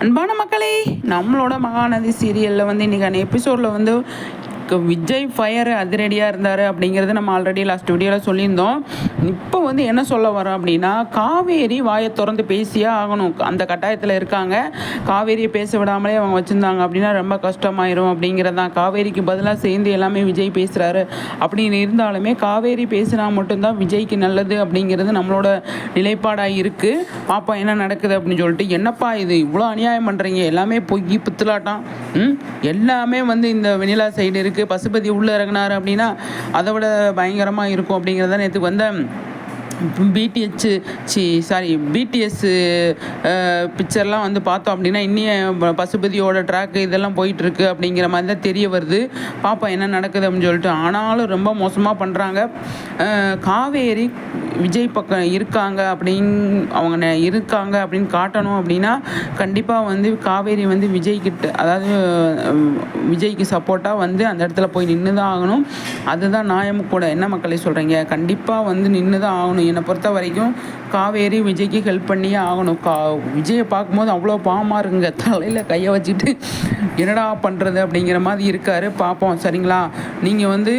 அன்பான மக்களே, நம்மளோட மகாநதி சீரியலில் வந்து இன்றைக்கான எபிசோடில் வந்து விஜய் ஃபயர் அதிரடியாக இருந்தார் அப்படிங்கிறது நம்ம ஆல்ரெடி லாஸ்ட் வீடியோவில் சொல்லியிருந்தோம். இப்போ வந்து என்ன சொல்ல வரோம் அப்படின்னா, காவேரி வாயை திறந்து பேசியே ஆகணும். அந்த கட்டாயத்தில் இருக்காங்க. காவேரியை பேச விடாமலே அவங்க வச்சுருந்தாங்க அப்படின்னா ரொம்ப கஷ்டமாயிரும் அப்படிங்கிறதான். காவேரிக்கு பதிலாக சேர்ந்து எல்லாமே விஜய் பேசுகிறாரு அப்படின்னு இருந்தாலுமே காவேரி பேசினா மட்டும்தான் விஜய்க்கு நல்லது அப்படிங்கிறது நம்மளோட நிலைப்பாடாக இருக்குது. பாப்பா என்ன நடக்குது அப்படின்னு சொல்லிட்டு. என்னப்பா இது இவ்வளோ அநியாயம் பண்ணுறீங்க, எல்லாமே பொய் புத்துலாட்டம், எல்லாமே வந்து இந்த வெனிலா சைடு இருக்குது. பசுபதி உள்ளே இறங்கினார் அப்படின்னா அதை விட பயங்கரமாக இருக்கும் அப்படிங்கிறத நேற்று வந்த பிடிஎஸ் பிக்சர்லாம் வந்து பார்த்தோம் அப்படின்னா இன்னும் பசுபதியோட ட்ராக்கு இதெல்லாம் போயிட்டுருக்கு அப்படிங்கிற மாதிரி தான் தெரிய வருது. பாப்பா என்ன நடக்குது அப்படின்னு சொல்லிட்டு. ஆனாலும் ரொம்ப மோசமாக பண்ணுறாங்க. காவேரி விஜய் பக்கம் இருக்காங்க அப்படின்னு காட்டணும் அப்படின்னா கண்டிப்பாக வந்து காவேரி வந்து விஜய்கிட்ட, அதாவது விஜய்க்கு சப்போர்ட்டாக வந்து அந்த இடத்துல போய் நின்று தான் ஆகணும். அதுதான் நியாயமும் கூட. என்ன மக்களை சொல்கிறீங்க? கண்டிப்பாக வந்து நின்று தான் ஆகணும். என்னை பொறுத்த வரைக்கும் காவேரி விஜய்க்கு ஹெல்ப் பண்ணியே ஆகணும். விஜயை பார்க்கும்போது அவ்வளோ பாவமாக இருக்குங்க. தலையில் கையை வச்சுட்டு என்னடா பண்ணுறது அப்படிங்கிற மாதிரி இருக்கார். பார்ப்போம், சரிங்களா? நீங்கள் வந்து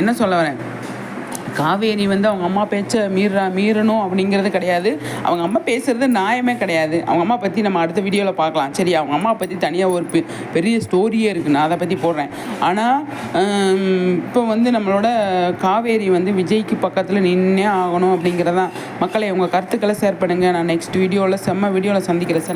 என்ன சொல்ல வரேன், காவேரி வந்து அவங்க அம்மா பேச்சை மீறணும் அப்படிங்கிறது கிடையாது. அவங்க அம்மா பேசுகிறது நியாயமே கிடையாது. அவங்க அம்மா பற்றி நம்ம அடுத்த வீடியோவில் பார்க்கலாம். சரி, அவங்க அம்மா பற்றி தனியாக ஒரு பெரிய ஸ்டோரியே இருக்குது, நான் அதை பற்றி போடுறேன். ஆனால் இப்போ வந்து நம்மளோட காவேரி வந்து விஜய்க்கு பக்கத்தில் நின்னே ஆகணும் அப்படிங்கிறதான். மக்களை உங்கள் கருத்துக்களை ஷேர் பண்ணுங்கள். நான் நெக்ஸ்ட் வீடியோவில் செம்ம வீடியோவில் சந்திக்கிறேன்.